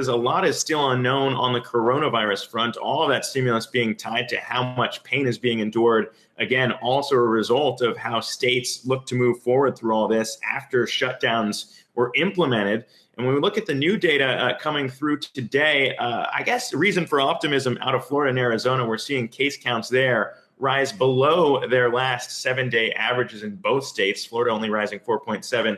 because a lot is still unknown on the coronavirus front. All of that stimulus being tied to how much pain is being endured. Again, also a result of how states look to move forward through all this after shutdowns were implemented. And when we look at the new data coming through today, I guess the reason for optimism out of Florida and Arizona, we're seeing case counts there rise below their last 7-day averages in both states. Florida only rising 4.7,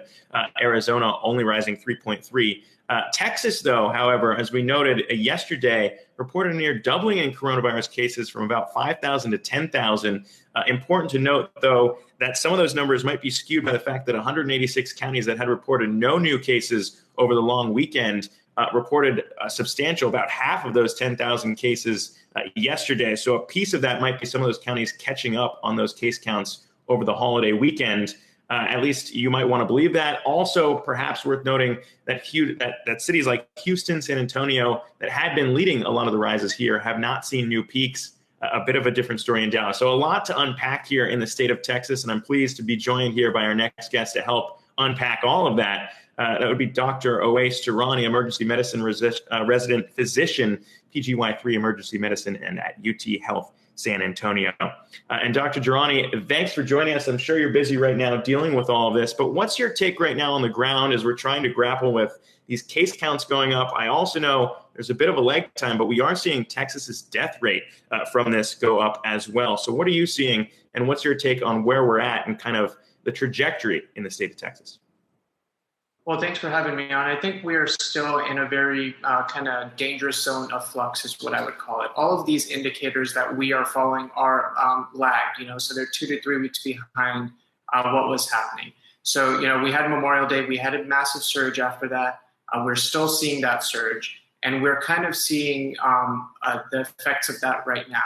Arizona only rising 3.3. Texas, though, however, as we noted yesterday, reported a near doubling in coronavirus cases from about 5,000 to 10,000. Important to note, though, that some of those numbers might be skewed by the fact that 186 counties that had reported no new cases over the long weekend reported a substantial, about half of those 10,000 cases yesterday. So a piece of that might be some of those counties catching up on those case counts over the holiday weekend. At least you might want to believe that. Also, perhaps worth noting that cities like Houston, San Antonio, that had been leading a lot of the rises here, have not seen new peaks. A bit of a different story in Dallas. So a lot to unpack here in the state of Texas, and I'm pleased to be joined here by our next guest to help unpack all of that. That would be Dr. Owais Durrani, emergency medicine resident physician, PGY3 emergency medicine, and at UT Health San Antonio. And Dr. Durrani, thanks for joining us. I'm sure you're busy right now dealing with all of this, but what's your take right now on the ground as we're trying to grapple with these case counts going up? I also know there's a bit of a lag time, but we are seeing Texas's death rate from this go up as well. So what are you seeing, and what's your take on where we're at and kind of the trajectory in the state of Texas? Well, thanks for having me on. I think we are still in a very kind of dangerous zone of flux is what I would call it. All of these indicators that we are following are lagged, so they're 2 to 3 weeks behind what was happening. So, we had Memorial Day, we had a massive surge after that. We're still seeing that surge, and we're kind of seeing the effects of that right now.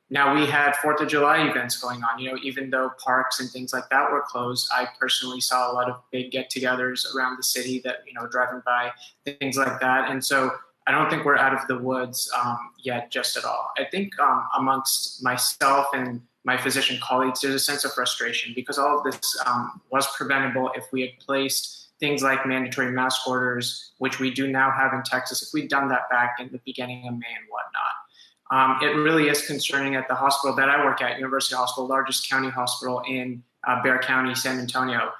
Now, we had 4th of July events going on, even though parks and things like that were closed. I personally saw a lot of big get-togethers around the city that, driving by, things like that. And so I don't think we're out of the woods yet just at all. I think amongst myself and my physician colleagues, there's a sense of frustration because all of this was preventable if we had placed things like mandatory mask orders, which we do now have in Texas, if we'd done that back in the beginning of May and whatnot. It really is concerning at the hospital that I work at, University Hospital, largest county hospital in Bexar County, San Antonio.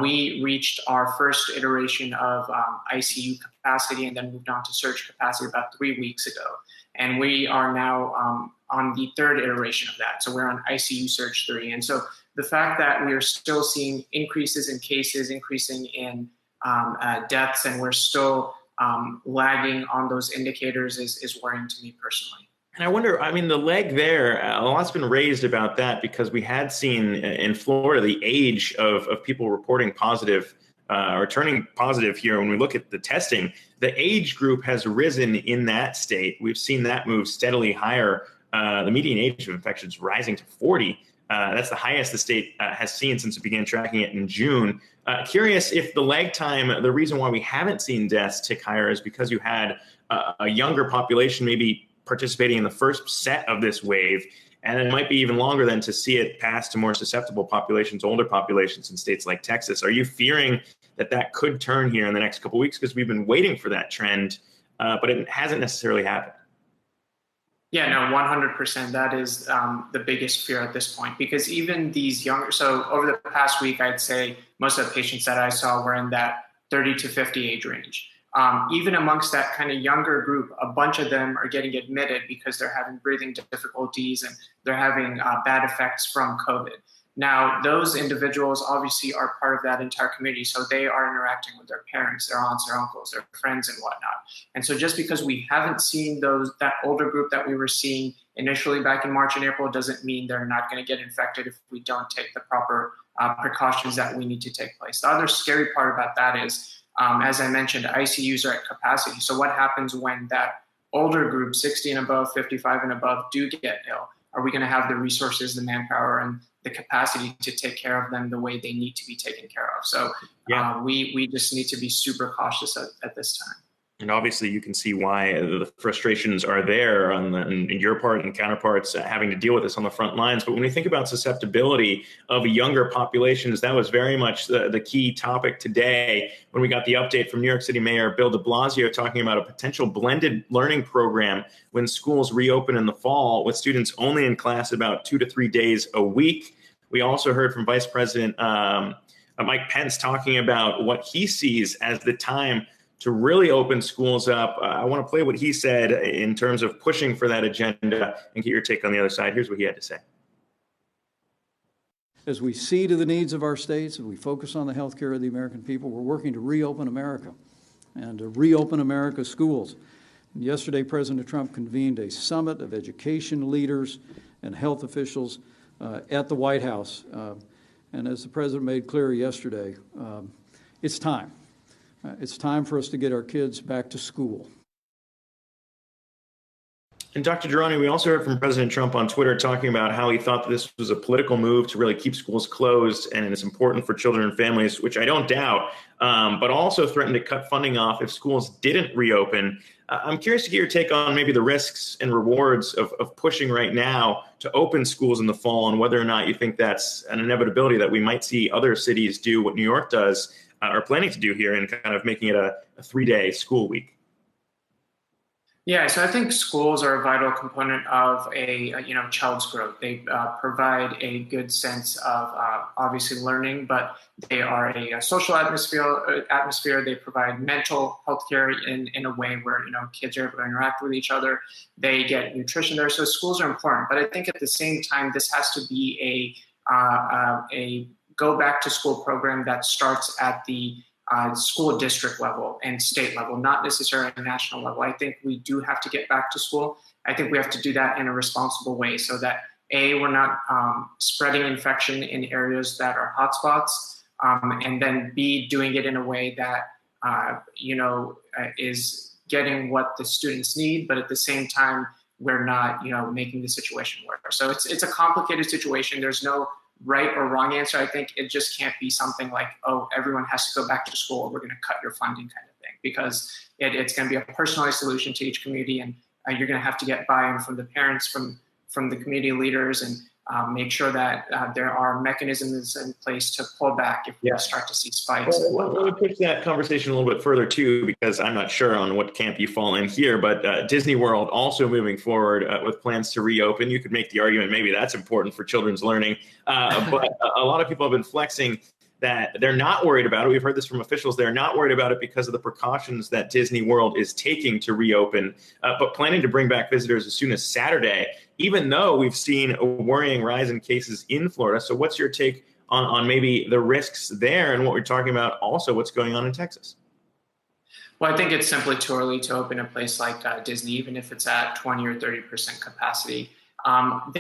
We reached our first iteration of ICU capacity and then moved on to surge capacity about 3 weeks ago. And we are now on the third iteration of that. So we're on ICU surge 3. And so the fact that we are still seeing increases in cases, increasing in deaths, and we're still lagging on those indicators is worrying to me personally. And I wonder, the leg there, a lot's been raised about that because we had seen in Florida the age of people reporting positive or turning positive here. When we look at the testing, the age group has risen in that state. We've seen that move steadily higher. The median age of infections rising to 40. That's the highest the state has seen since it began tracking it in June. Curious if the lag time, the reason why we haven't seen deaths tick higher is because you had a younger population maybe participating in the first set of this wave, and it might be even longer than to see it pass to more susceptible populations, older populations in states like Texas. Are you fearing that could turn here in the next couple of weeks? Because we've been waiting for that trend, but it hasn't necessarily happened. Yeah, no, 100%. That is the biggest fear at this point, because even these younger, so over the past week, I'd say most of the patients that I saw were in that 30 to 50 age range. Even amongst that kind of younger group, a bunch of them are getting admitted because they're having breathing difficulties and they're having bad effects from COVID. Now, those individuals obviously are part of that entire community, so they are interacting with their parents, their aunts, their uncles, their friends, and whatnot. And so just because we haven't seen that older group that we were seeing initially back in March and April doesn't mean they're not going to get infected if we don't take the proper precautions that we need to take place. The other scary part about that is, as I mentioned, ICUs are at capacity. So what happens when that older group, 60 and above, 55 and above, do get ill? Are we going to have the resources, the manpower, and the capacity to take care of them the way they need to be taken care of? So we just need to be super cautious at this time. And obviously, you can see why the frustrations are there on your part and counterparts having to deal with this on the front lines. But when we think about susceptibility of younger populations, that was very much the key topic today when we got the update from New York City Mayor Bill de Blasio talking about a potential blended learning program when schools reopen in the fall, with students only in class about 2 to 3 days a week. We also heard from Vice President Mike Pence talking about what he sees as the time to really open schools up. I want to play what he said in terms of pushing for that agenda and get your take on the other side. Here's what he had to say. As we see to the needs of our states, as we focus on the health care of the American people, we're working to reopen America and to reopen America's schools. And yesterday, President Trump convened a summit of education leaders and health officials at the White House. And as the president made clear yesterday, it's time. It's time for us to get our kids back to school. And Dr. Durrani, we also heard from President Trump on Twitter talking about how he thought that this was a political move to really keep schools closed and it's important for children and families, which I don't doubt, but also threatened to cut funding off if schools didn't reopen. I'm curious to get your take on maybe the risks and rewards of pushing right now to open schools in the fall, and whether or not you think that's an inevitability that we might see other cities do what New York does, are planning to do here, and kind of making it a 3-day school week. Yeah, so I think schools are a vital component of a child's growth. They provide a good sense of obviously learning, but they are a social atmosphere. They provide mental health care in a way where kids are able to interact with each other. They get nutrition there, so schools are important. But I think at the same time, this has to be a go back to school program that starts at the school district level and state level, not necessarily a national level. I think we do have to get back to school. I think we have to do that in a responsible way so that A, we're not spreading infection in areas that are hotspots, and then B, doing it in a way that is getting what the students need, but at the same time, we're not making the situation worse. So it's a complicated situation. There's no right or wrong answer. I think it just can't be something like, oh, everyone has to go back to school, or we're going to cut your funding kind of thing, because it's going to be a personalized solution to each community, and you're going to have to get buy-in from the parents, from the community leaders, and make sure that there are mechanisms in place to pull back if we start to see spikes. Well, let me push that conversation a little bit further too, because I'm not sure on what camp you fall in here, but Disney World also moving forward with plans to reopen. You could make the argument maybe that's important for children's learning, but a lot of people have been flexing that they're not worried about it. We've heard this from officials. They're not worried about it because of the precautions that Disney World is taking to reopen, but planning to bring back visitors as soon as Saturday, even though we've seen a worrying rise in cases in Florida. So what's your take on maybe the risks there, and what we're talking about also what's going on in Texas? Well, I think it's simply too early to open a place like Disney, even if it's at 20 or 30% capacity.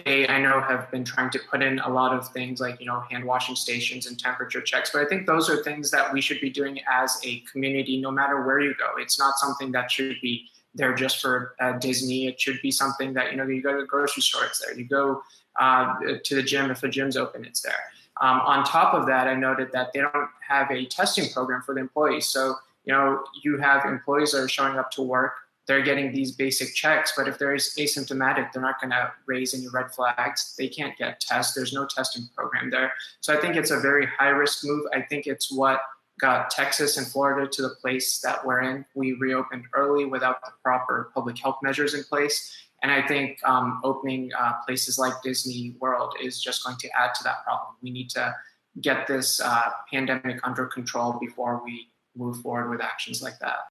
They, I know, have been trying to put in a lot of things like, hand washing stations and temperature checks. But I think those are things that we should be doing as a community, no matter where you go. It's not something that should be there just for Disney. It should be something that, you go to the grocery store, it's there. You go to the gym, if the gym's open, it's there. On top of that, I noted that they don't have a testing program for the employees. So, you have employees that are showing up to work. They're getting these basic checks, but if they're asymptomatic, they're not going to raise any red flags. They can't get tests. There's no testing program there. So I think it's a very high-risk move. I think it's what got Texas and Florida to the place that we're in. We reopened early without the proper public health measures in place. And I think opening places like Disney World is just going to add to that problem. We need to get this pandemic under control before we move forward with actions like that.